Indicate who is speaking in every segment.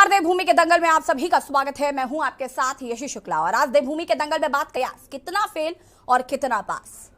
Speaker 1: नमस्कार, देवभूमि के दंगल में आप सभी का स्वागत है। मैं हूं आपके साथ यशी शुक्ला और आज देवभूमि के दंगल में बात कयास, कितना फेल और कितना पास।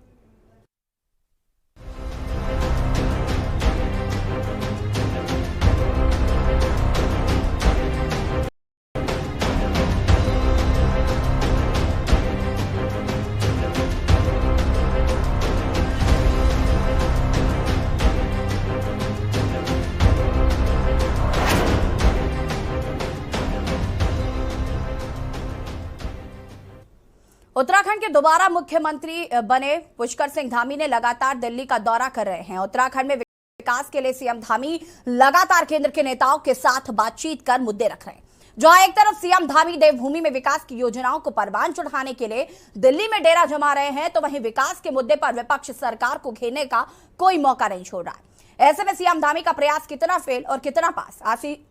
Speaker 1: उत्तराखंड के दोबारा मुख्यमंत्री बने पुष्कर सिंह धामी ने लगातार दिल्ली का दौरा कर रहे हैं। उत्तराखंड में विकास के लिए सीएम धामी लगातार केंद्र के नेताओं के साथ बातचीत कर मुद्दे रख रहे हैं। जहां एक तरफ सीएम धामी देवभूमि में विकास की योजनाओं को परवान चढ़ाने के लिए दिल्ली में डेरा जमा रहे हैं, तो वहीं विकास के मुद्दे पर विपक्ष सरकार को घेरने का कोई मौका नहीं छोड़ रहा है। ऐसे में सीएम धामी का प्रयास कितना फेल और कितना पास,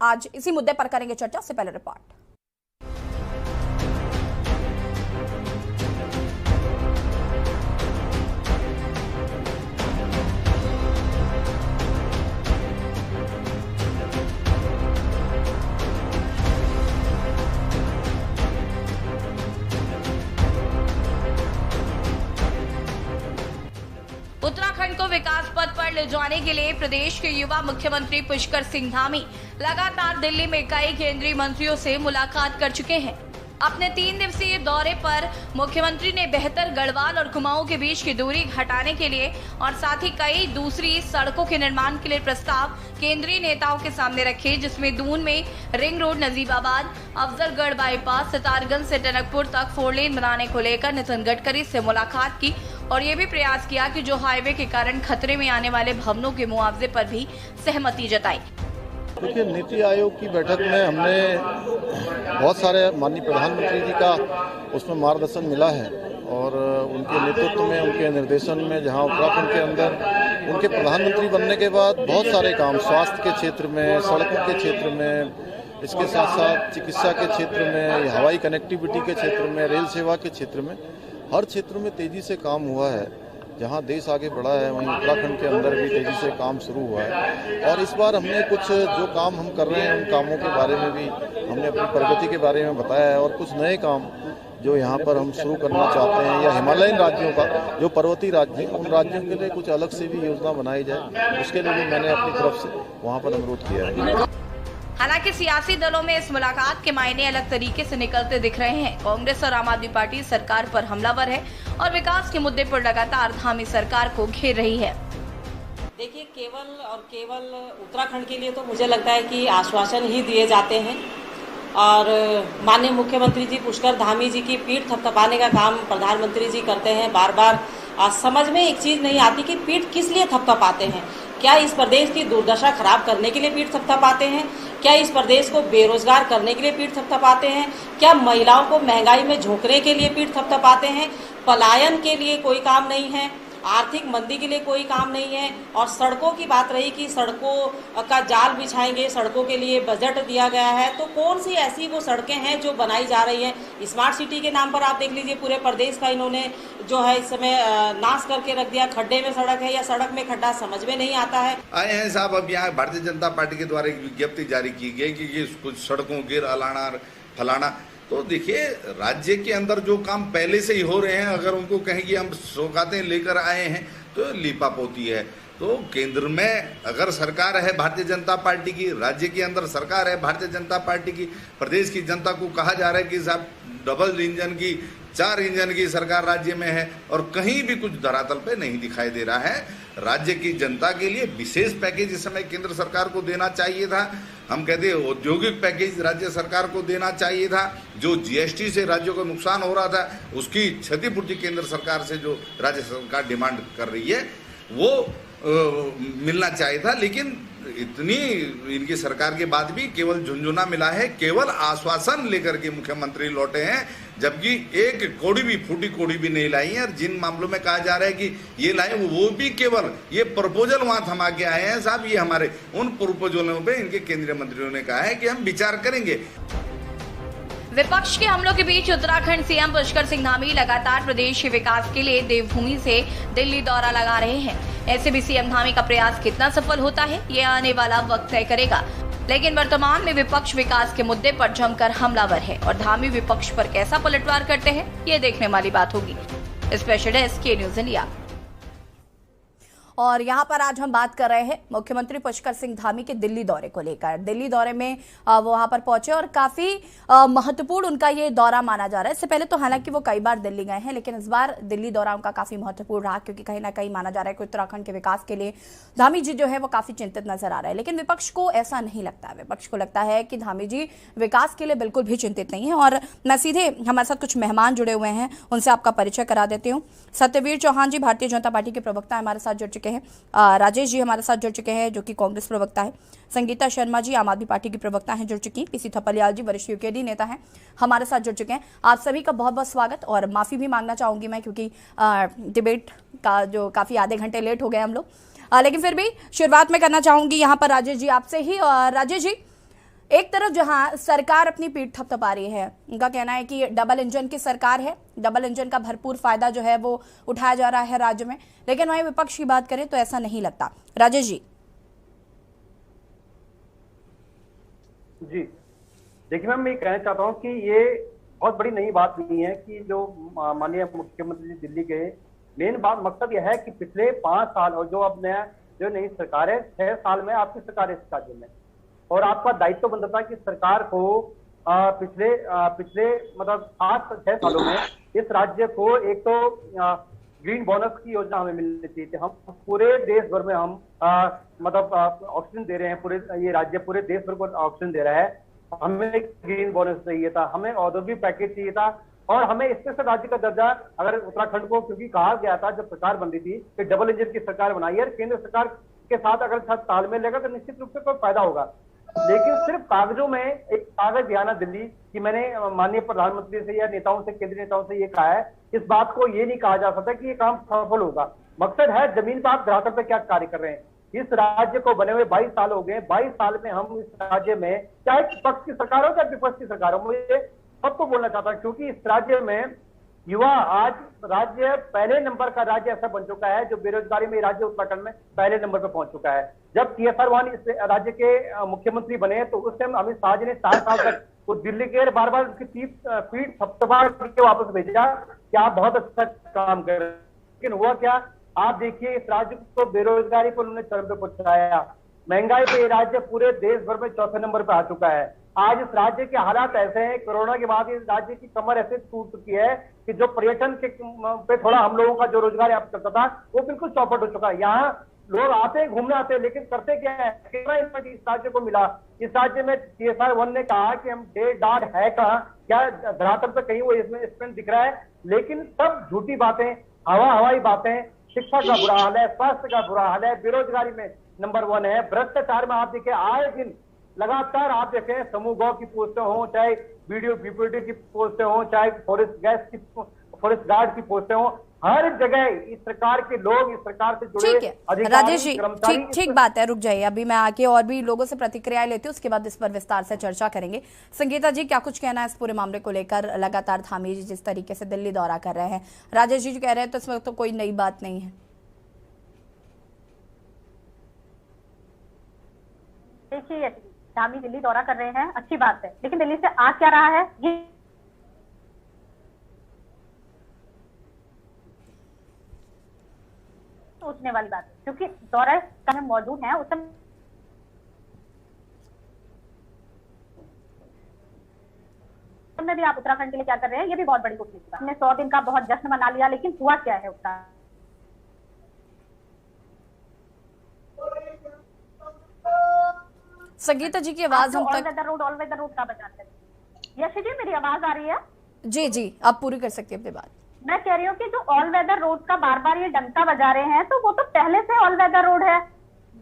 Speaker 1: आज इसी मुद्दे पर करेंगे चर्चा। से पहले रिपोर्ट। उत्तराखंड को विकास पथ पर ले जाने के लिए प्रदेश के युवा मुख्यमंत्री पुष्कर सिंह धामी लगातार दिल्ली में कई केंद्रीय मंत्रियों से मुलाकात कर चुके हैं। अपने 3 दिवसीय दौरे पर मुख्यमंत्री ने बेहतर गढ़वाल और कुमाऊं के बीच की दूरी घटाने के लिए और साथ ही कई दूसरी सड़कों के निर्माण के लिए प्रस्ताव केंद्रीय नेताओं के सामने रखे, जिसमें दून में ring road, Najibabad, Afzalgarh bypass, Sitarganj से टनकपुर तक 4 लेन बनाने को लेकर नितिन गडकरी से मुलाकात की और ये भी प्रयास किया कि जो हाईवे के कारण खतरे में आने वाले भवनों के मुआवजे पर भी सहमति जताई।
Speaker 2: देखिए, नीति आयोग की बैठक में हमने बहुत सारे माननीय प्रधानमंत्री जी का उसमें मार्गदर्शन मिला है और उनके नेतृत्व में, उनके निर्देशन में, जहां उत्तराखंड के अंदर उनके प्रधानमंत्री बनने के बाद बहुत सारे काम स्वास्थ्य के क्षेत्र में, सड़कों के क्षेत्र में, इसके साथ साथ चिकित्सा के क्षेत्र में, हवाई कनेक्टिविटी के क्षेत्र में, रेल सेवा के क्षेत्र में, हर क्षेत्र में तेजी से काम हुआ है। जहां देश आगे बढ़ा है वहीं उत्तराखंड के अंदर भी तेजी से काम शुरू हुआ है और इस बार हमने कुछ जो काम हम कर रहे हैं उन कामों के बारे में भी हमने अपनी प्रगति के बारे में बताया है और कुछ नए काम जो यहाँ पर हम शुरू करना चाहते हैं या हिमालयन राज्यों का जो पर्वतीय राज्य हैं उन राज्यों के लिए कुछ अलग से भी योजना बनाई जाए, उसके लिए भी मैंने अपनी तरफ से वहाँ पर अनुरोध किया है।
Speaker 1: हालांकि सियासी दलों में इस मुलाकात के मायने अलग तरीके से निकलते दिख रहे हैं। कांग्रेस और आम आदमी पार्टी सरकार पर हमलावर है और विकास के मुद्दे पर लगातार धामी सरकार को घेर रही है।
Speaker 3: देखिए, केवल उत्तराखंड के लिए तो मुझे लगता है कि आश्वासन ही दिए जाते हैं और माननीय मुख्यमंत्री जी पुष्कर धामी जी की पीठ थपथपाने का काम प्रधानमंत्री जी करते हैं बार बार। समझ में एक चीज नहीं आती कि पीठ किस लिए थपथपाते हैं। क्या इस प्रदेश की दुर्दशा खराब करने के लिए पीठ थपथपाते हैं? क्या इस प्रदेश को बेरोजगार करने के लिए पीठ थपथपाते हैं? क्या महिलाओं को महंगाई में झोंकने के लिए पीठ थपथपाते हैं? पलायन के लिए कोई काम नहीं है, आर्थिक मंदी के लिए कोई काम नहीं है और सड़कों की बात रही कि सड़कों का जाल बिछाएंगे, सड़कों के लिए बजट दिया गया है, तो कौन सी ऐसी वो सड़कें हैं जो बनाई जा रही हैं? स्मार्ट सिटी के नाम पर आप देख लीजिए, पूरे प्रदेश का इन्होंने जो है इस समय नाश करके रख दिया। खड्डे में सड़क है या सड़क में खड्डा, समझ में नहीं आता है।
Speaker 4: आए हैं साहब, अब यहाँ भारतीय जनता पार्टी के द्वारा एक विज्ञप्ति जारी की गई कि कुछ सड़कों के अलाना फलाना, तो देखिए राज्य के अंदर जो काम पहले से ही हो रहे हैं, अगर उनको कहें कि हम सौगातें लेकर आए हैं तो लीपापोती है। तो केंद्र में अगर सरकार है भारतीय जनता पार्टी की, राज्य के अंदर सरकार है भारतीय जनता पार्टी की, प्रदेश की जनता को कहा जा रहा है कि साहब डबल इंजन की, 4 इंजन की सरकार राज्य में है और कहीं भी कुछ धरातल पे नहीं दिखाई दे रहा है। राज्य की जनता के लिए विशेष पैकेज इस समय केंद्र सरकार को देना चाहिए था। हम कहते हैं औद्योगिक पैकेज राज्य सरकार को देना चाहिए था। जो जीएसटी से राज्यों को नुकसान हो रहा था उसकी क्षतिपूर्ति केंद्र सरकार से जो राज्य सरकार डिमांड कर रही है वो मिलना चाहिए था। लेकिन इतनी इनकी सरकार के बाद भी केवल झुंझुना मिला है, केवल आश्वासन लेकर के मुख्यमंत्री लौटे हैं, जबकि एक कौड़ी भी, फूटी कौड़ी भी नहीं लाई है। और जिन मामलों में कहा जा रहा है कि ये लाए, वो भी केवल ये प्रपोजल वहां थमा के आए हैं साहब। ये हमारे उन प्रपोजलों पे इनके केंद्रीय मंत्रियों ने कहा है कि हम विचार करेंगे।
Speaker 1: विपक्ष के हमलों के बीच उत्तराखंड सीएम पुष्कर सिंह धामी लगातार प्रदेश के विकास के लिए देवभूमि से दिल्ली दौरा लगा रहे हैं। ऐसे भी सीएम धामी का प्रयास कितना सफल होता है, ये आने वाला वक्त तय करेगा। लेकिन वर्तमान में विपक्ष विकास के मुद्दे पर जमकर हमलावर है और धामी विपक्ष पर कैसा पलटवार करते हैं, ये देखने वाली बात होगी। स्पेशल डेस्क के न्यूज इंडिया। और यहाँ पर आज हम बात कर रहे हैं मुख्यमंत्री पुष्कर सिंह धामी के दिल्ली दौरे को लेकर। दिल्ली दौरे में वो वहाँ पर पहुंचे और काफी महत्वपूर्ण उनका ये दौरा माना जा रहा है। इससे पहले तो हालांकि वो कई बार दिल्ली गए हैं, लेकिन इस बार दिल्ली दौरा उनका काफी महत्वपूर्ण रहा, क्योंकि कहीं ना कहीं माना जा रहा है कि उत्तराखंड के विकास के लिए धामी जी जो है वो काफी चिंतित नजर आ रहा है। लेकिन विपक्ष को ऐसा नहीं लगता है। विपक्ष को लगता है कि धामी जी विकास के लिए बिल्कुल भी चिंतित नहीं है। और मैं सीधे हमारे साथ कुछ मेहमान जुड़े हुए हैं, उनसे आपका परिचय करा देती हूँ। सत्यवीर चौहान जी भारतीय जनता पार्टी के प्रवक्ता हमारे साथ जुड़ चुके हैं। राजेश जी हमारे साथ जुड़ चुके हैं, जो कि कांग्रेस प्रवक्ता है। संगीता शर्मा जी आम आदमी पार्टी की प्रवक्ता हैं, जुड़ चुकी। पीसी थपलियाल जी वरिष्ठ यूकेडी नेता हैं, हमारे साथ जुड़ चुके हैं। आप सभी का बहुत बहुत स्वागत। और माफी भी मांगना चाहूंगी मैं, क्योंकि डिबेट का जो काफी आधे घंटे लेट हो गए हम लोग, लेकिन फिर भी शुरुआत में करना चाहूंगी यहाँ पर राजेश जी आपसे ही। और राजेश जी, एक तरफ जहां सरकार अपनी पीठ थपथपा रही है, उनका कहना है कि डबल इंजन की सरकार है, डबल इंजन का भरपूर फायदा जो है वो उठाया जा रहा है राज्य में, लेकिन वहीं विपक्ष की बात करें तो ऐसा नहीं लगता। राजेश जी।
Speaker 5: जी देखिए मैम, मैं ये कहना चाहता हूँ कि ये बहुत बड़ी नई बात नहीं है कि जो माननीय मुख्यमंत्री जी दिल्ली गए। मेन बात मकसद यह है कि पिछले 5 साल और जो अब नया जो नई सरकार है, 6 साल में आपकी सरकार है इस राज्य में, और आपका दायित्व बनता है कि सरकार को पिछले मतलब 6 सालों में इस राज्य को एक तो ग्रीन बोनस की योजना हमें मिलनी चाहिए थी। हम पूरे देश भर में हम मतलब ऑक्सीजन दे रहे हैं, पूरे ये राज्य पूरे देश भर को ऑक्सीजन दे रहा है। हमें ग्रीन बोनस चाहिए था, हमें औद्योगिक पैकेज चाहिए था, और हमें स्पेशल राज्य का दर्जा अगर उत्तराखंड को, क्योंकि कहा गया था जब सरकार बन रही थी कि डबल इंजन की सरकार बनाई है, केंद्र सरकार के साथ अगर तालमेल लेगा तो निश्चित रूप से कोई फायदा होगा। लेकिन सिर्फ कागजों में एक कागज दिया ना दिल्ली कि मैंने माननीय प्रधानमंत्री से या नेताओं से, केंद्रीय नेताओं से ये कहा है, इस बात को ये नहीं कहा जा सकता कि ये काम सफल होगा। मकसद है जमीन पर आप धरातल पर क्या कार्य कर रहे हैं। इस राज्य को बने हुए 22 साल हो गए। 22 साल में हम इस राज्य में, चाहे पक्ष की सरकार हो चाहे विपक्ष की सरकार हो, मुझे सबको बोलना चाहता हूं, क्योंकि इस राज्य में युवा, आज राज्य पहले नंबर का राज्य ऐसा बन चुका है जो बेरोजगारी में राज्य उत्तराखंड में पहले नंबर पर पहुंच चुका है। जब TSR वानी इस राज्य के मुख्यमंत्री बने तो उस टाइम अमित शाह जी ने 4 साल तक वो दिल्ली के बार बार उसकी पीठ थपथपा के वापस भेजा कि आप बहुत अच्छा काम कर रहे हैं। लेकिन हुआ क्या, आप देखिए इस राज्य को बेरोजगारी पर उन्होंने चरम पे पहुंचाया, महंगाई पे ये राज्य पूरे देश भर में 4थे नंबर पे आ चुका है। आज इस राज्य के हालात ऐसे हैं, कोरोना के बाद इस राज्य की कमर ऐसे टूट चुकी है कि जो पर्यटन के पे थोड़ा हम लोगों का जो रोजगार यहाँ करता था वो बिल्कुल चौपट हो चुका है। यहाँ लोग आते हैं, घूमने आते हैं, लेकिन करते क्या है, कितना इस राज्य को मिला। इस राज्य में TSR 1 ने कहा कि हम डाढ़ है कहाँ, क्या धरातल पर कहीं वो इसमें स्पेंड दिख रहा है, लेकिन सब झूठी बातें, हवाई बातें। शिक्षा का बुरा हाल है, स्वास्थ्य का बुरा हाल है, बेरोजगारी में नंबर 1 है, भ्रष्टाचार में आप देखिए आए दिन लगातार आप देखें समूह गौ की पोस्टें हों, चाहे BPD की पोस्टें हों, चाहे फॉरेस्ट गार्ड की पोस्टें हों, हर जगह इस सरकार के लोग, इस सरकार से जुड़े अधिकारी,
Speaker 1: राजेश जी, ठीक बात है, रुक जाइए, अभी मैं आके और भी लोगों से प्रतिक्रियाएं लेती हूँ, उसके बाद इस पर विस्तार से चर्चा करेंगे। संगीता जी, क्या कुछ कहना है इस पूरे मामले को लेकर? लगातार धामी जी जिस तरीके से दिल्ली दौरा कर रहे हैं, राजेश जी कह रहे हैं तो इसमें तो कोई नई बात नहीं है।
Speaker 6: देखिए, धामी दिल्ली दौरा कर रहे हैं, अच्छी बात है, लेकिन दिल्ली से आ क्या रहा है ये सोचने वाली बात है, क्योंकि दौरा में मौजूद है उस में भी आप उत्तराखंड के लिए क्या कर रहे हैं, ये भी बहुत बड़ी कोशिश है। हमने 100 दिन का बहुत जश्न मना लिया, लेकिन हुआ क्या है उत्तराखंड?
Speaker 1: संगीता जी की आवाज हम तक
Speaker 6: ऑल वेदर रोड का बचाते हैं। यश जी, मेरी आवाज आ रही है?
Speaker 1: जी जी, आप पूरी कर सकती हैं अपनी बात।
Speaker 6: मैं कह रही हूँ कि जो ऑल वेदर रोड का बार बार ये डंका बजा रहे हैं, तो वो तो पहले से ऑल वेदर रोड है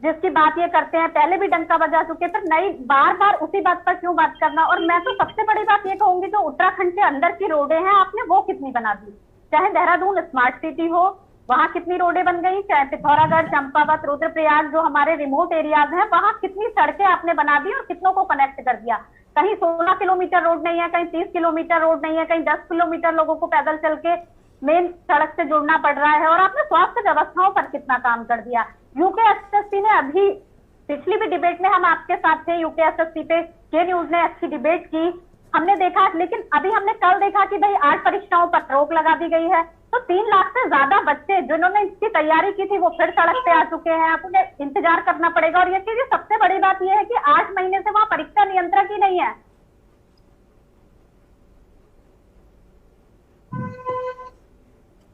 Speaker 6: जिसकी बात ये करते हैं, पहले भी डंका बजा चुके, फिर नई बार बार उसी बात पर क्यों बात करना। और मैं तो सबसे बड़ी बात ये कहूंगी, जो उत्तराखंड के अंदर की रोडें हैं आपने वो कितनी बना दी। चाहे देहरादून स्मार्ट सिटी हो, वहां कितनी रोडें बन गई, चाहे पिथौरागढ़, चंपावत, रुद्रप्रयाग जो हमारे रिमोट एरियाज हैं, वहां कितनी सड़कें आपने बना दी और कितनों को कनेक्ट कर दिया। कहीं 16 किलोमीटर रोड नहीं है, कहीं 30 किलोमीटर रोड नहीं है, कहीं 10 किलोमीटर लोगों को पैदल चल के मेन सड़क से जुड़ना पड़ रहा है। और आपने स्वास्थ्य व्यवस्थाओं पर कितना काम कर दिया। यूके SSP ने अभी पिछली भी डिबेट में हम आपके साथ थे, यूपीएसएससी पे के न्यूज ने अच्छी डिबेट की, हमने देखा। लेकिन अभी हमने कल देखा कि भाई 8 परीक्षाओं पर रोक लगा दी गई है, तो 3 लाख से ज्यादा बच्चे जिन्होंने इसकी तैयारी की थी वो फिर सड़क पे आ चुके हैं। अब उन्हें इंतजार करना पड़ेगा। और ये चीज सबसे बड़ी बात यह है कि 8 महीने से वहां परीक्षा नियंत्रक ही नहीं है।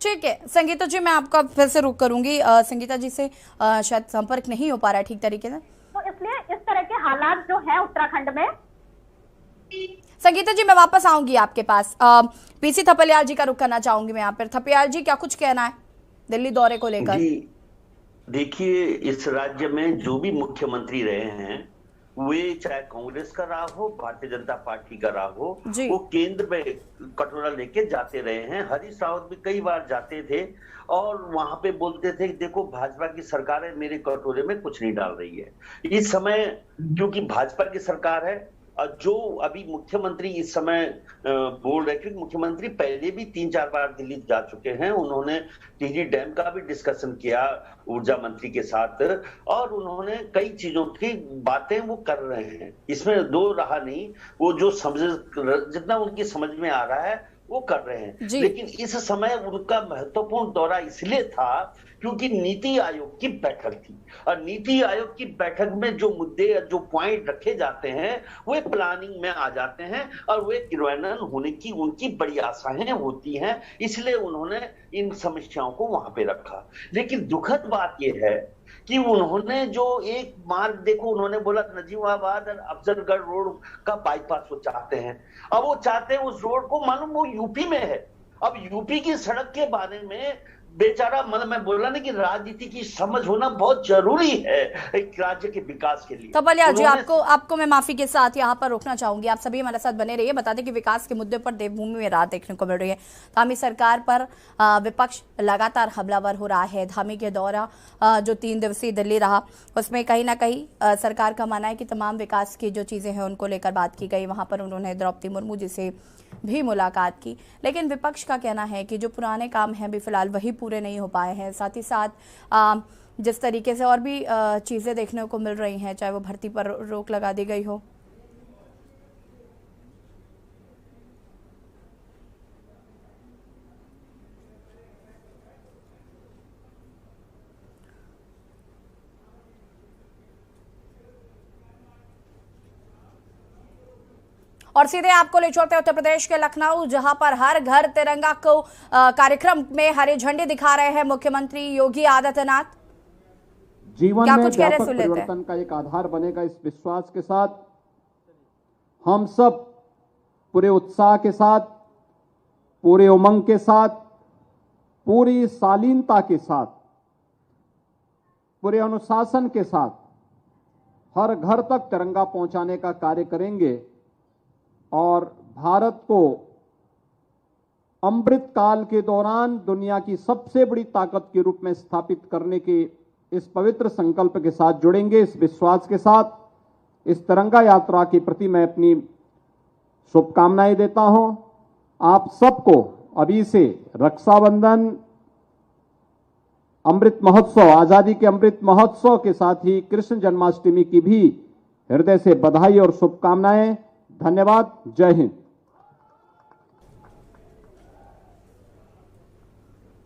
Speaker 1: ठीक है संगीता जी, मैं आपका फिर से रुक करूंगी। संगीता जी से शायद संपर्क नहीं हो पा रहा है ठीक तरीके से,
Speaker 6: तो इसलिए इस तरह के हालात जो है उत्तराखंड में।
Speaker 1: संगीता जी मैं वापस आऊंगी आपके पास। पीसी थपलियाल जी का रुख करना चाहूंगी मैं यहाँ पर। थपलियाल जी क्या कुछ कहना है दिल्ली दौरे को लेकर?
Speaker 7: देखिए, इस राज्य में जो भी मुख्यमंत्री रहे हैं, वे चाहे कांग्रेस का रहा हो, भारतीय जनता पार्टी का रहा हो, वो केंद्र में कटोरा लेके जाते रहे हैं। हरीश रावत भी कई बार जाते थे और वहां पे बोलते थे कि देखो भाजपा की सरकार है, मेरे कटोरे में कुछ नहीं डाल रही है। इस समय क्योंकि भाजपा की सरकार है, जो अभी मुख्यमंत्री इस समय बोल रहे, क्योंकि मुख्यमंत्री पहले भी 3-4 बार दिल्ली जा चुके हैं। उन्होंने टिहरी डैम का भी डिस्कशन किया ऊर्जा मंत्री के साथ और उन्होंने कई चीजों की बातें वो कर रहे हैं, इसमें दो रहा नहीं। वो जो समझ, जितना उनकी समझ में आ रहा है वो कर रहे हैं। लेकिन इस समय उनका महत्वपूर्ण दौरा इसलिए था क्योंकि नीति आयोग की बैठक थी और नीति आयोग की बैठक में जो मुद्दे, जो पॉइंट रखे जाते हैं वे प्लानिंग में आ जाते हैं और वे क्रियान्वयन होने की उनकी बड़ी आशाएं होती हैं। इसलिए उन्होंने इन समस्याओं को वहां पे रखा। लेकिन दुखद बात यह है कि उन्होंने जो एक मार्ग, देखो उन्होंने बोला नजीबाबाद और अफजलगढ़ रोड का बाईपास वो चाहते हैं। अब वो चाहते हैं उस रोड को, मालूम वो यूपी में है। अब यूपी की सड़क के बारे में बेचारा, मतलब मैं बोला ना कि राजनीति की समझ होना बहुत जरूरी है एक राज्य के विकास के लिए।
Speaker 1: थपलियाल जी आपको मैं माफी के साथ यहाँ पर रोकना चाहूंगी। आप सभी हमारे साथ बने रहिए। बता दें कि विकास के मुद्दे पर देवभूमि में रात देखने को मिल रही है। धामी सरकार पर विपक्ष लगातार हमलावर हो रहा है। धामी के दौरा जो 3 दिवसीय दिल्ली रहा, उसमें कहीं ना कहीं सरकार का मानना है कि तमाम विकास की जो चीजें हैं उनको लेकर बात की गई। वहां पर उन्होंने द्रौपदी मुर्मू जी से भी मुलाकात की। लेकिन विपक्ष का कहना है कि जो पुराने काम हैं अभी फिलहाल वही पूरे नहीं हो पाए हैं। साथ ही साथ जिस तरीके से और भी चीजें देखने को मिल रही हैं, चाहे वो भर्ती पर रोक लगा दी गई हो, और सीधे आपको ले चलते उत्तर प्रदेश के लखनऊ, जहां पर हर घर तिरंगा को कार्यक्रम में हरी झंडी दिखा रहे हैं मुख्यमंत्री योगी आदित्यनाथ।
Speaker 8: जीवन में व्यापक परिवर्तन का एक आधार बनेगा, इस विश्वास के साथ हम सब पूरे उत्साह के साथ, पूरे उमंग के साथ, पूरी शालीनता के साथ, पूरे अनुशासन के साथ हर घर तक तिरंगा पहुंचाने का कार्य करेंगे और भारत को अमृत काल के दौरान दुनिया की सबसे बड़ी ताकत के रूप में स्थापित करने के इस पवित्र संकल्प के साथ जुड़ेंगे। इस विश्वास के साथ इस तिरंगा यात्रा के प्रति मैं अपनी शुभकामनाएं देता हूं। आप सबको अभी से रक्षाबंधन, अमृत महोत्सव, आजादी के अमृत महोत्सव के साथ ही कृष्ण जन्माष्टमी की भी हृदय से बधाई और शुभकामनाएं। धन्यवाद। जय हिंद।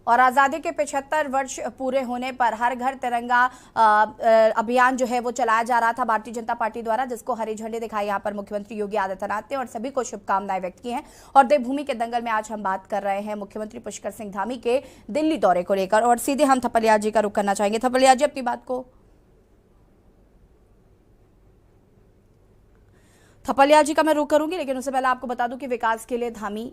Speaker 1: और आज़ादी के 75 वर्ष पूरे होने पर हर घर तिरंगा अभियान जो है वो चलाया जा रहा था भारतीय जनता पार्टी द्वारा, जिसको हरी झंडी दिखाई यहाँ पर मुख्यमंत्री योगी आदित्यनाथ ने और सभी को शुभकामनाएं व्यक्त की हैं। और देवभूमि के दंगल में आज हम बात कर रहे हैं मुख्यमंत्री पुष्कर सिंह धामी के दिल्ली दौरे को लेकर। और सीधे हम थपलियाल जी का रुख करना चाहेंगे। थपलियाल जी अपनी बात को। थपलियाल जी का मैं रुख करूंगी, लेकिन उससे पहले आपको बता दूं कि विकास के लिए धामी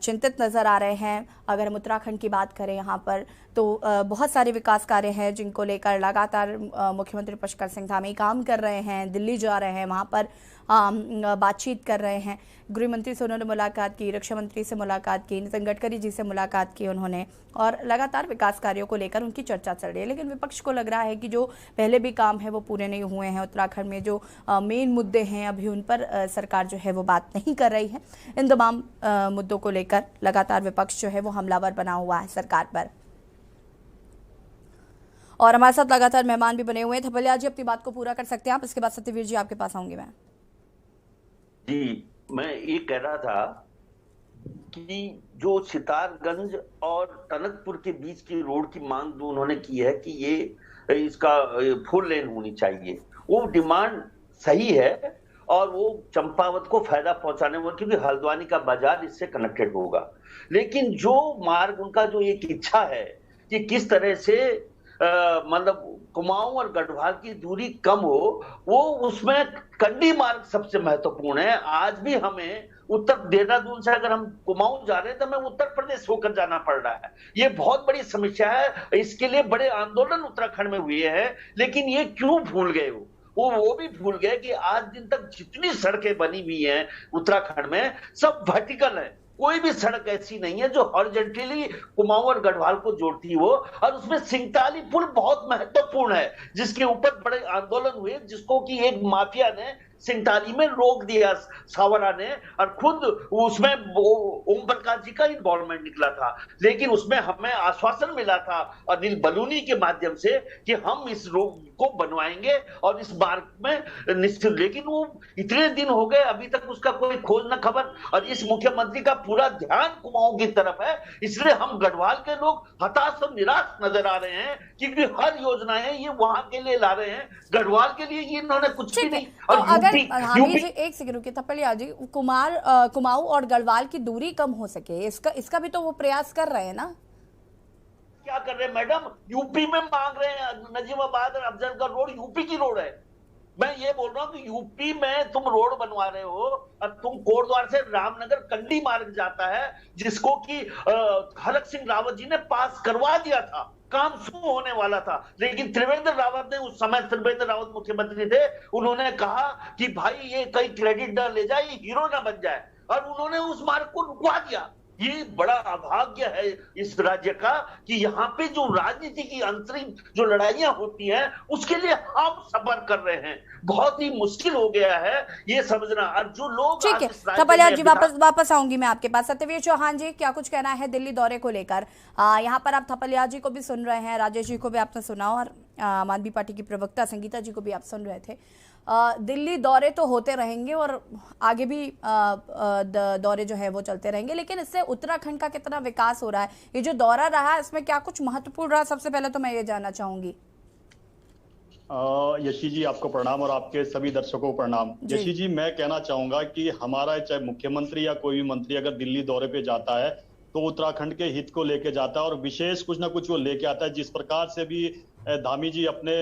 Speaker 1: चिंतित नजर आ रहे हैं। अगर हम उत्तराखंड की बात करें यहाँ पर तो बहुत सारे विकास कार्य हैं जिनको लेकर लगातार मुख्यमंत्री पुष्कर सिंह धामी काम कर रहे हैं। दिल्ली जा रहे हैं, वहाँ पर बातचीत कर रहे हैं। गृह मंत्री से उन्होंने मुलाकात की, रक्षा मंत्री से मुलाकात की, नितिन गडकरी जी से मुलाकात की उन्होंने, और लगातार विकास कार्यों को लेकर उनकी चर्चा चल रही है। लेकिन विपक्ष को लग रहा है कि जो पहले भी काम है वो पूरे नहीं हुए हैं। उत्तराखंड में जो मेन मुद्दे हैं अभी उन पर सरकार जो है वो बात नहीं कर रही है। इन तमाम मुद्दों को लेकर लगातार विपक्ष जो है वो हमलावर बना हुआ है सरकार पर। और हमारे साथ लगातार मेहमान भी बने हुए हैं। थपलिया जी अपनी बात को पूरा कर सकते हैं आप, इसके बाद सत्यवीर जी आपके पास आऊंगी मैं।
Speaker 7: जी, मैं ये कह रहा था कि जो सितारगंज और टनकपुर के बीच की रोड की मांग जो उन्होंने की है कि ये इसका 4 लेन होनी चाहिए, वो डिमांड सही है और वो चंपावत को फायदा पहुंचाने वाला, क्योंकि हल्द्वानी का बाजार इससे कनेक्टेड होगा। लेकिन जो मार्ग उनका जो एक इच्छा है कि किस तरह से मतलब कुमाऊं और गढ़वाल की दूरी कम हो, वो उसमें कंडी मार्ग सबसे महत्वपूर्ण है। आज भी हमें उत्तर देहरादून से अगर हम कुमाऊं जा रहे हैं तो हमें उत्तर प्रदेश होकर जाना पड़ रहा है। ये बहुत बड़ी समस्या है। इसके लिए बड़े आंदोलन उत्तराखंड में हुए हैं, लेकिन ये क्यों भूल गए वो भी भूल गए कि आज दिन तक जितनी सड़कें बनी हुई हैं उत्तराखंड में सब वर्टिकल है। कोई भी सड़क ऐसी नहीं है जो हॉरिजॉन्टली कुमाऊं और गढ़वाल को जोड़ती हो, और उसमें सिंगताली पुल बहुत महत्वपूर्ण है जिसके ऊपर बड़े आंदोलन हुए, जिसको कि एक माफिया ने सिंगताली में रोक दिया, सावरा ने, और खुद उसमें ओम प्रकाश जी का इन्वॉल्वमेंट निकला था। लेकिन उसमें हमें आश्वासन मिला था अनिल बलूनी के माध्यम से कि हम इस रोड को बनवाएंगे और इस मार्ग में निश्चित। लेकिन वो इतने दिन हो गए, अभी तक उसका कोई खोज न खबर, और इस मुख्यमंत्री का पूरा ध्यान कुमाऊं की तरफ है। इसलिए हम गढ़वाल के लोग हताश और निराश नजर आ रहे हैं, क्योंकि हर योजनाएं ये वहां के लिए ला रहे हैं, गढ़वाल के लिए ये इन्होंने कुछ भी नहीं। और
Speaker 1: यूपी एक सेकंड रुकिए थपलिया जी, कुमाऊं और गढ़वाल की दूरी कम हो सके, इसका भी तो वो प्रयास कर रहे हैं ना।
Speaker 7: क्या कर रहे हैं मैडम? यूपी में मांग रहे हैं, नजीमाबाद और अफजलगढ़ रोड यूपी की रोड है। मैं ये बोल रहा हूँ कि यूपी में तुम रोड बनवा रहे हो और तुम कोटद्वार से रामनगर कंडी मार्ग जाता है, जिसको कि हरक सिंह रावत जी ने पास करवा दिया था, काम शुरू होने वाला था। लेकिन त्रिवेंद्र रावत ने, उस समय त्रिवेंद्र रावत मुख्यमंत्री थे, उन्होंने कहा कि भाई ये कहीं क्रेडिट न ले जाए, हीरो ना बन जाए, और उन्होंने उस मार्ग को रुकवा दिया। ये बड़ा अभाग्य है इस राज्य का कि यहाँ पे जो राजनीति की अंतरिम जो लड़ाइयां होती हैं उसके लिए हम सफर कर रहे हैं। बहुत ही मुश्किल हो गया है ये समझना। और जो लोग,
Speaker 1: ठीक है थपलिया जी, वापस आऊंगी मैं आपके पास। सत्यवीर चौहान जी, क्या कुछ कहना है दिल्ली दौरे को लेकर? यहाँ पर आप थपलिया जी को भी सुन रहे हैं, राजेश जी को भी आपने सुना, और आम आदमी पार्टी की प्रवक्ता संगीता जी को भी आप सुन रहे थे। दिल्ली दौरे तो होते रहेंगे और आगे भी दौरे जो है वो चलते रहेंगे, लेकिन इससे उत्तराखंड का कितना विकास हो रहा है? ये जो दौरा रहा है इसमें क्या कुछ महत्वपूर्ण रहा? सबसे पहले तो मैं ये जानना चाहूंगी।
Speaker 9: यशी जी आपको प्रणाम और आपके सभी दर्शकों को प्रणाम। यशी जी, मैं कहना चाहूंगा कि हमारा चाहे मुख्यमंत्री या कोई भी मंत्री अगर दिल्ली दौरे पे जाता है तो उत्तराखंड के हित को लेके जाता है और विशेष कुछ ना कुछ वो लेके आता है। जिस प्रकार से भी धामी जी अपने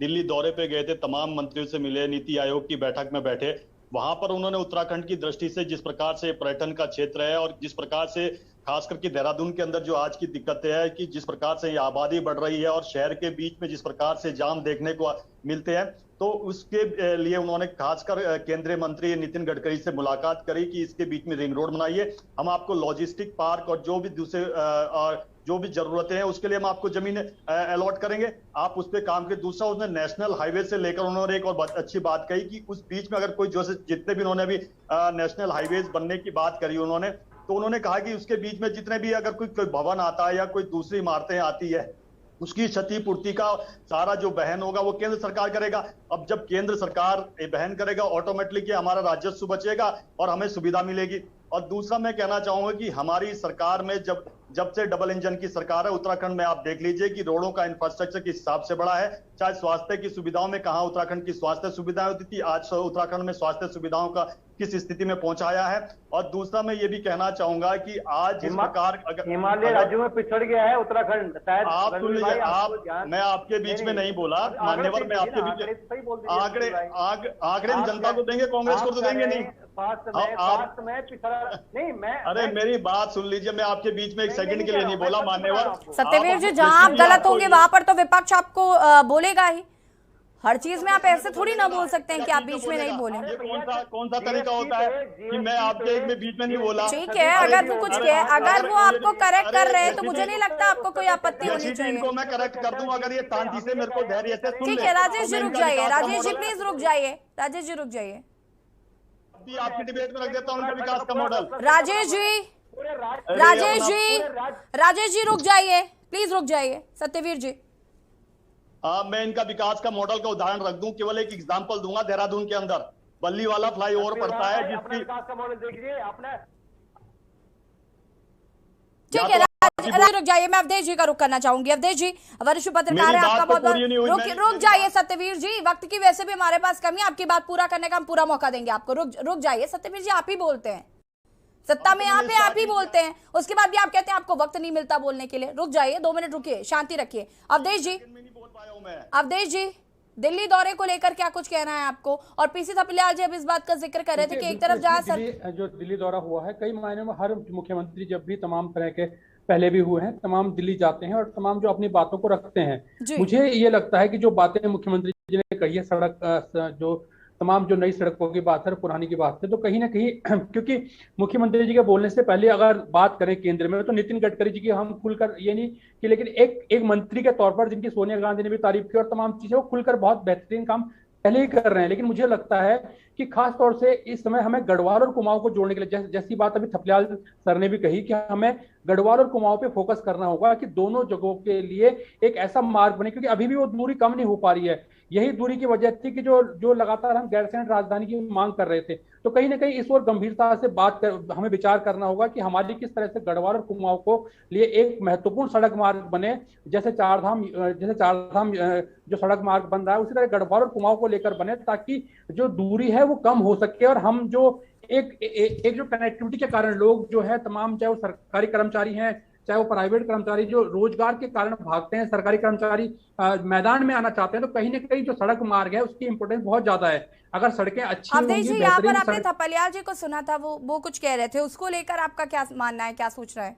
Speaker 9: दिल्ली दौरे पे गए थे, तमाम मंत्रियों से मिले, नीति आयोग की बैठक में बैठे, वहां पर उन्होंने उत्तराखंड की दृष्टि से जिस प्रकार से पर्यटन का क्षेत्र है और जिस प्रकार से खास करके देहरादून के अंदर जो आज की दिक्कत है कि जिस प्रकार से आबादी बढ़ रही है और शहर के बीच में जिस प्रकार से जाम देखने को मिलते हैं, तो उसके लिए उन्होंने खासकर केंद्रीय मंत्री नितिन गडकरी से मुलाकात करी कि इसके बीच में रिंग रोड बनाइए, हम आपको लॉजिस्टिक पार्क और जो भी दूसरे जो भी जरूरतें हैं उसके लिए हम आपको जमीन अलॉट करेंगे, आप उस पर काम करें। दूसरा, उसने नेशनल हाईवे से लेकर उन्होंने एक और अच्छी बात कही कि उस बीच में अगर कोई जो जितने भी उन्होंने अभी नेशनल हाईवेज बनने की बात करी उन्होंने, तो उन्होंने कहा कि उसके बीच में जितने भी अगर कोई भवन आता है या कोई दूसरी इमारतें आती है उसकी क्षतिपूर्ति का सारा जो बहन होगा वो केंद्र सरकार करेगा। अब जब केंद्र सरकार बहन करेगा ऑटोमेटिकली हमारा राजस्व बचेगा और हमें सुविधा मिलेगी। और दूसरा मैं कहना चाहूंगा कि हमारी सरकार में जब से डबल इंजन की सरकार है उत्तराखंड में, आप देख लीजिए कि रोडों का इंफ्रास्ट्रक्चर किस हिसाब से बड़ा है, चाहे स्वास्थ्य की सुविधाओं में कहाँ उत्तराखंड की स्वास्थ्य सुविधाएं होती थी, आज उत्तराखंड में स्वास्थ्य सुविधाओं का किस स्थिति में पहुंचाया है। और दूसरा मैं ये भी कहना चाहूंगा कि आज जिस प्रकार
Speaker 5: हिमालय राज्यों में पिछड़ गया है उत्तराखंड, शायद
Speaker 9: आप सुन लीजिए, मैं आपके बीच में नहीं बोला मान्यवर, मैं आपके बीच आंकड़े जनता को देंगे, कांग्रेस को तो देंगे नहीं।
Speaker 5: नहीं मैं
Speaker 9: अरे मेरी बात सुन लीजिए, मैं आपके बीच में एक सेकंड के लिए नहीं बोला मान्यवर।
Speaker 1: सत्यवीर जी, जहां आप गलत होंगे वहां पर तो विपक्ष आपको बोलेगा ही। हर चीज में आप ऐसे थोड़ी ना बोल सकते हैं कि आप बीच में नहीं बोलेंगे।
Speaker 9: कौन सा तरीका होता है कि मैं आपके एक में बीच में नहीं बोला?
Speaker 1: ठीक है, अगर वो कुछ अगर वो आपको करेक्ट कर रहे हैं तो मुझे नहीं लगता आपको कोई आपत्ति होनी चाहिए।
Speaker 9: इनको मैं करेक्ट कर दूं अगर ये शांति से मेरे को धैर्य से सुन ले।
Speaker 1: ठीक है राजेश जी रुक जाइए, राजेश जी प्लीज रुक जाइए, राजेश जी रुक जाइए।
Speaker 9: आपकी डिबेट में रख देता हूं उनका विकास का मॉडल।
Speaker 1: राजेश जी रुक जाइए, प्लीज रुक जाइए। सत्यवीर जी
Speaker 9: मैं इनका विकास का मॉडल का उदाहरण रख दूं, केवल एक एग्जांपल दूंगा। देहरादून के अंदर बल्ली वाला फ्लाईओवर पड़ता है, जिसकी
Speaker 5: विकास का मॉडल देखिए आपने।
Speaker 1: ठीक है, रुक जाइए, मैं अवधेश जी का रुख करना चाहूंगी। अवधेश जी वरिष्ठ पत्रकार है, आपका बहुत रुक जाइए। सत्यवीर जी, वक्त की वैसे भी हमारे पास कमी है, आपकी बात पूरा करने का हम पूरा मौका देंगे आपको। रुक जाइए सत्यवीर जी, आप ही बोलते हैं, सत्ता में आप ही बोलते हैं, उसके बाद भी आप कहते हैं आपको वक्त नहीं मिलता बोलने के लिए। रुक जाइए, 2 मिनट रुकिए, शांति रखिए। अवधेश जी, दिल्ली दौरे को लेकर क्या कुछ कहना है आपको? और पीसी थपलियाल जी अब इस बात का जिक्र कर रहे थे कि एक तरफ जहां
Speaker 10: जो दिल्ली दौरा हुआ है, कई मायनों में हर मुख्यमंत्री जब भी तमाम तरह के पहले भी हुए हैं, तमाम दिल्ली जाते हैं और तमाम जो अपनी बातों को रखते हैं। मुझे ये लगता है कि जो बातें मुख्यमंत्री जी ने कही है, सड़क जो तमाम जो नई सड़कों की बात है, पुरानी की बात है, तो कहीं ना कहीं क्योंकि मुख्यमंत्री जी के बोलने से पहले अगर बात करें केंद्र में, तो नितिन गडकरी जी की हम खुलकर ये नहीं कि, लेकिन एक मंत्री के तौर पर जिनकी सोनिया गांधी ने भी तारीफ की और तमाम चीजें, वो खुलकर बहुत बेहतरीन काम पहले ही कर रहे हैं। लेकिन मुझे लगता है कि खास तौर से इस समय हमें गढ़वाल और कुमाऊं को जोड़ने के लिए, जैसी बात अभी थपलियाल सर ने भी कही कि हमें गढ़वाल और कुमाऊं पे फोकस करना होगा कि दोनों जगहों के लिए एक ऐसा मार्ग बने, क्योंकि अभी भी वो दूरी कम नहीं हो पा रही है। यही दूरी की वजह थी कि जो लगातार हम गैरसैंण राजधानी की मांग कर रहे थे। तो कहीं ना कहीं इस ओर गंभीरता से हमें विचार करना होगा कि हमारी किस तरह से गढ़वाल और कुमाऊं को लिए एक महत्वपूर्ण सड़क मार्ग बने। जैसे चारधाम जो सड़क मार्ग बन रहा है, उसी तरह गढ़वाल और कुमाऊं को लेकर बने, ताकि जो दूरी है वो कम हो सके और हम जो एक जो कनेक्टिविटी के कारण लोग जो है तमाम, चाहे वो सरकारी कर्मचारी हैं चाहे वो प्राइवेट कर्मचारी, जो रोजगार के कारण भागते हैं, सरकारी कर्मचारी मैदान में आना चाहते हैं, तो कहीं ना कहीं जो सड़क मार्ग है उसकी इंपोर्टेंस बहुत ज्यादा है। अगर सड़कें अच्छी
Speaker 1: होंगी, जी यहाँ पर आपने थपलियाल जी को सुना था, वो कुछ कह रहे थे, उसको लेकर आपका क्या मानना है, क्या सोच रहा है?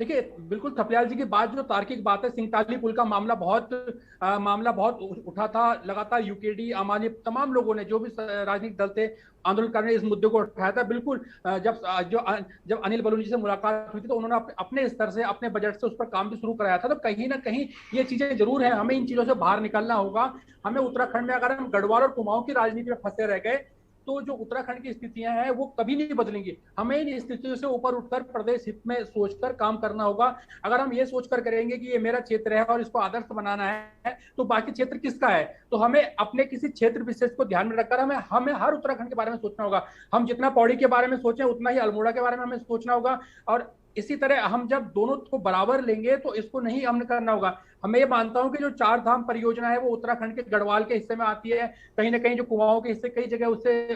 Speaker 10: देखिए, बिल्कुल थपलियाल जी की बात जो तार्किक बात है, सिंगताली पुल का मामला बहुत उठा था। लगातार यूकेडी, अमानी, तमाम लोगों ने, जो भी राजनीतिक दल थे, आंदोलनकारियों ने इस मुद्दे को उठाया था। बिल्कुल जब अनिल बलूनी जी से मुलाकात हुई थी, तो उन्होंने अपने स्तर से, अपने बजट से उस पर काम भी शुरू कराया था। तो कहीं ना कहीं ये चीजें जरूर है, हमें इन चीजों से बाहर निकलना होगा। हमें उत्तराखंड में, अगर हम गढ़वाल और कुमाऊं की राजनीति में फंसे रह गए, तो जो उत्तराखंड की स्थितियां हैं वो कभी नहीं बदलेंगी। हमें इन स्थितियों से ऊपर उठकर प्रदेश हित में सोचकर काम करना होगा। अगर हम ये सोचकर करेंगे कि ये मेरा क्षेत्र है और इसको आदर्श बनाना है, तो बाकी क्षेत्र किसका है? तो हमें अपने किसी क्षेत्र विशेष को ध्यान में रखकर हमें हर उत्तराखंड के बारे में सोचना होगा। हम जितना पौड़ी के बारे में सोचें, उतना ही अल्मोड़ा के बारे में हमें सोचना होगा। और इसी तरह हम जब दोनों को बराबर लेंगे तो इसको नहीं हमने करना होगा। मैं ये मानता हूं कि जो चार धाम परियोजना है वो उत्तराखंड के गढ़वाल के हिस्से में आती है, कहीं ना कहीं जो कुमाऊं के हिस्से कई जगह उससे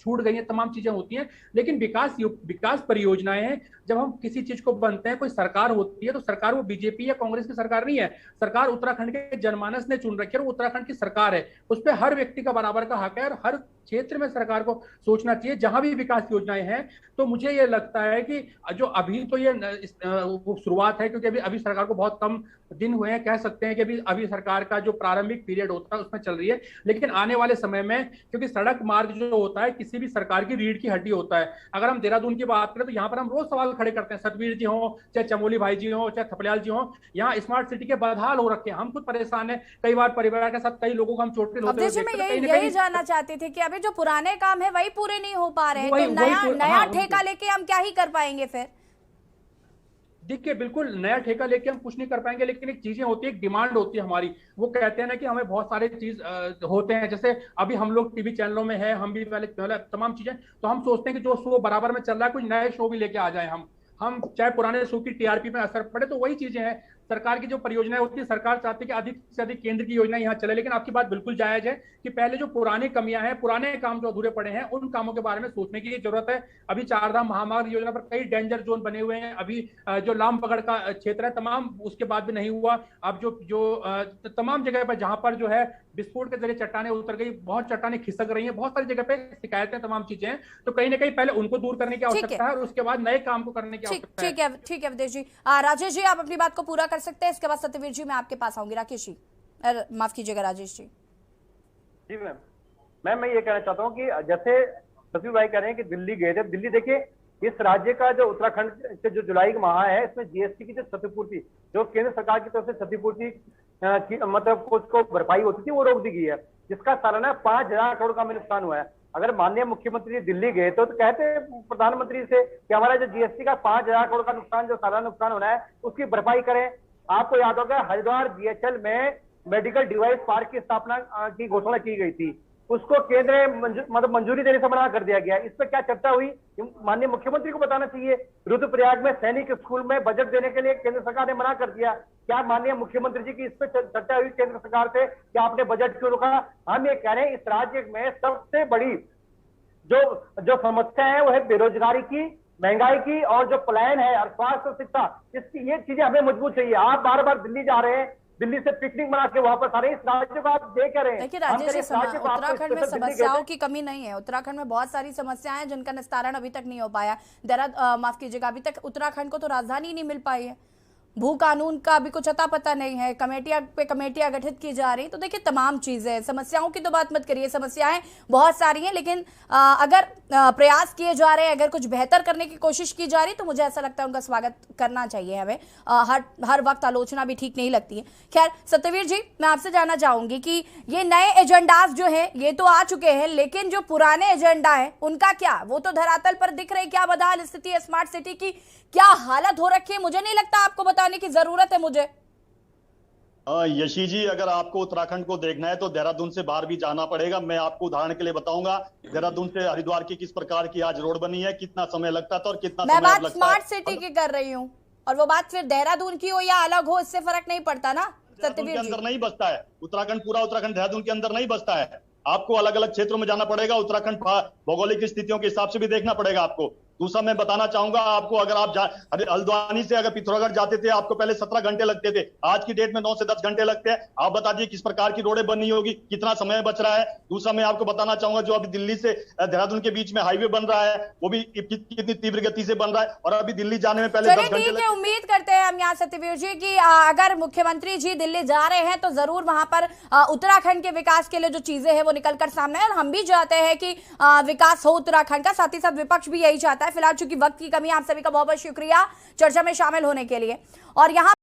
Speaker 10: छूट गई है, तमाम चीजें होती हैं। लेकिन विकास परियोजनाएं हैं, जब हम किसी चीज को बनते हैं, कोई सरकार होती है, तो सरकार वो बीजेपी या कांग्रेस की सरकार नहीं है। सरकार उत्तराखंड के जनमानस ने चुन रखी है, वो उत्तराखंड की सरकार है, उस पर हर व्यक्ति का बराबर का हक है और हर क्षेत्र में सरकार को सोचना चाहिए जहां भी विकास योजनाएं हैं। तो मुझे ये लगता है कि जो अभी तो ये शुरुआत है, क्योंकि अभी सरकार को बहुत कम दिन हुए हैं, कह सकते हैं कि अभी सरकार का जो प्रारंभिक पीरियड होता है उसमें चल रही है। लेकिन आने वाले समय में, क्योंकि सड़क मार्ग जो होता है किसी भी सरकार की रीढ़ की हड्डी होता है। अगर हम देहरादून की बात करें तो यहाँ पर हम रोज सवाल खड़े करते हैं, सतवीर जी हो, चाहे चमोली भाई जी हो, चाहे थपलियाल जी हो, यहाँ स्मार्ट सिटी के बदहाल हो रखे हैं। हम खुद परेशान है, कई बार परिवार के साथ कई लोगों को हम चोटिल होते
Speaker 1: हैं। यही जानना चाहती थी कि अभी जो पुराने काम है वही पूरे नहीं हो पा रहे हैं, तो नया ठेका लेके हम क्या ही कर पाएंगे फिर?
Speaker 10: देखिए, बिल्कुल नया ठेका लेके हम कुछ नहीं कर पाएंगे, लेकिन एक चीजें होती है, एक डिमांड होती है हमारी। वो कहते हैं ना कि हमें बहुत सारे चीज होते हैं, जैसे अभी हम लोग टीवी चैनलों में है, हम भी पहले तमाम चीजें, तो हम सोचते हैं कि जो शो बराबर में चल रहा है कुछ नए शो भी लेके आ जाए। हम चाहे पुराने शो की टीआरपी में असर पड़े, तो वही चीजें हैं। सरकार की जो परियोजनाएं होती है, सरकार चाहती है कि अधिक से अधिक केंद्र की योजना यहाँ चले। लेकिन आपकी बात बिल्कुल जायज है कि पहले जो पुरानी कमियां हैं, पुराने काम जो अधूरे पड़े हैं, उन कामों के बारे में सोचने की जरूरत है। अभी चारधाम महामार्ग योजना पर कई डेंजर जोन बने हुए हैं। अभी जो लाम पकड़ का क्षेत्र है, तमाम उसके बाद भी नहीं हुआ। अब जो तमाम जगह पर जहां पर जो है विस्फोट के जरिए चट्टाने उतर गई, बहुत चट्टाने खिसक रही हैं, बहुत सारी जगह पे शिकायतें, तमाम चीजें हैं। तो कहीं ना कहीं पहले उनको दूर करने की आवश्यकता है और उसके बाद नए काम को करने की आवश्यकता है।
Speaker 1: ठीक है अवधेश जी। राजेश जी, आप अपनी बात को पूरा कर सकते हैं, इसके बाद सत्यवीर जी मैं आपके पास आऊंगी। राकेश जी, माफ कीजिएगा, राजेश जी।
Speaker 5: जी मैम, मैं ये कहना चाहता हूँ कि जैसे सत्यवीर भाई कह रहे हैं कि दिल्ली गए थे। दिल्ली देखिए, इस राज्य का जो उत्तराखंड से जो जुलाई का माह है, इसमें जीएसटी की जो क्षतिपूर्ति, जो केंद्र सरकार की तरफ से क्षतिपूर्ति मतलब उसको भरपाई होती थी, वो रोक दी गई है, जिसका सालाना 5,000 करोड़ का नुकसान हुआ है। अगर माननीय मुख्यमंत्री दिल्ली गए तो कहते प्रधानमंत्री से कि हमारा जो जीएसटी का 5,000 करोड़ का नुकसान, जो सालाना नुकसान होना है, उसकी भरपाई करें। आपको याद होगा हरिद्वार बीएचएल में मेडिकल डिवाइस पार्क की स्थापना की घोषणा की गई थी, उसको केंद्र ने मंजूरी देने से मना कर दिया गया। इस पर क्या चर्चा हुई, माननीय मुख्यमंत्री को बताना चाहिए। रुद्रप्रयाग में सैनिक स्कूल में बजट देने के लिए केंद्र सरकार ने मना कर दिया। क्या माननीय मुख्यमंत्री जी की इस पर चर्चा हुई केंद्र सरकार से कि आपने बजट क्यों रोका? हम ये कह रहे हैं, इस राज्य में सबसे बड़ी जो समस्या है वो है बेरोजगारी की, महंगाई की, और जो पलायन है और स्वास्थ्य और शिक्षा, इसकी ये चीजें हमें मजबूत चाहिए। आप बार बार दिल्ली जा रहे हैं, दिल्ली से पिकनिक मना के वापस आ रहे हैं, इस राज्य को आप देख रहे हैं।
Speaker 11: देखिए राजेश, उत्तराखंड में समस्याओं की कमी नहीं है। उत्तराखंड में बहुत सारी समस्याएं हैं जिनका निस्तारण अभी तक नहीं हो पाया। माफ कीजिएगा, अभी तक उत्तराखंड को तो राजधानी नहीं मिल पाई है, भू कानून का भी कुछ अता पता नहीं है, कमेटियां गठित की जा रही। तो देखिए तमाम चीजें, समस्याओं की तो बात मत करिए, समस्याएं बहुत सारी हैं, लेकिन अगर प्रयास किए जा रहे हैं, अगर कुछ बेहतर करने की कोशिश की जा रही, तो मुझे ऐसा लगता है उनका स्वागत करना चाहिए हमें। हर वक्त आलोचना भी ठीक नहीं लगती है। खैर सत्यवीर जी, मैं आपसे जानना चाहूंगी कि ये नए एजेंडाज जो है ये तो आ चुके हैं, लेकिन जो पुराने एजेंडा है उनका क्या, वो तो धरातल पर दिख रहे। क्या बदहाल स्थिति है स्मार्ट सिटी की, क्या हालत हो रखी है, मुझे नहीं लगता आपको बताने की जरूरत है मुझे।
Speaker 9: यशी जी, अगर आपको उत्तराखंड को देखना है तो देहरादून से बाहर भी जाना पड़ेगा। मैं आपको उदाहरण के लिए बताऊंगा, देहरादून से हरिद्वार की किस प्रकार की आज रोड बनी है, कितना समय लगता था और कितना समय लगता है। मैं बात
Speaker 11: स्मार्ट सिटी की कर रही हूँ, और वो बात फिर देहरादून की हो या अलग हो, इससे फर्क नहीं पड़ता ना।
Speaker 9: सत्यवीर के अंदर नहीं बसता है उत्तराखंड, पूरा उत्तराखंड देहरादून के अंदर नहीं बसता है। आपको अलग अलग क्षेत्रों में जाना पड़ेगा, उत्तराखंड भौगोलिक स्थितियों के हिसाब से भी देखना पड़ेगा आपको। दूसरा मैं बताना चाहूंगा आपको, अगर आप हल्द्वानी से अगर पिथौरागढ़ जाते थे आपको पहले 17 घंटे लगते थे, आज की डेट में 9 से 10 घंटे लगते हैं। आप बता दीजिए किस प्रकार की रोडें बननी होगी, कितना समय बच रहा है। दूसरा मैं आपको बताना चाहूंगा, जो अभी दिल्ली से देहरादून के बीच में हाईवे बन रहा है वो भी कितनी तीव्र गति से बन रहा है, और अभी दिल्ली जाने में पहले 10 घंटे।
Speaker 11: उम्मीद करते हैं हम यहाँ सत्यवीर जी की अगर मुख्यमंत्री जी दिल्ली जा रहे हैं तो जरूर वहां पर उत्तराखंड के विकास के लिए जो चीजें हैं वो निकलकर सामने है, और हम भी चाहते हैं कि विकास हो उत्तराखंड का, साथ ही साथ विपक्ष भी यही चाहता है। फिलहाल चूंकि वक्त की कमी, आप सभी का बहुत बहुत शुक्रिया चर्चा में शामिल होने के लिए। और यहाँ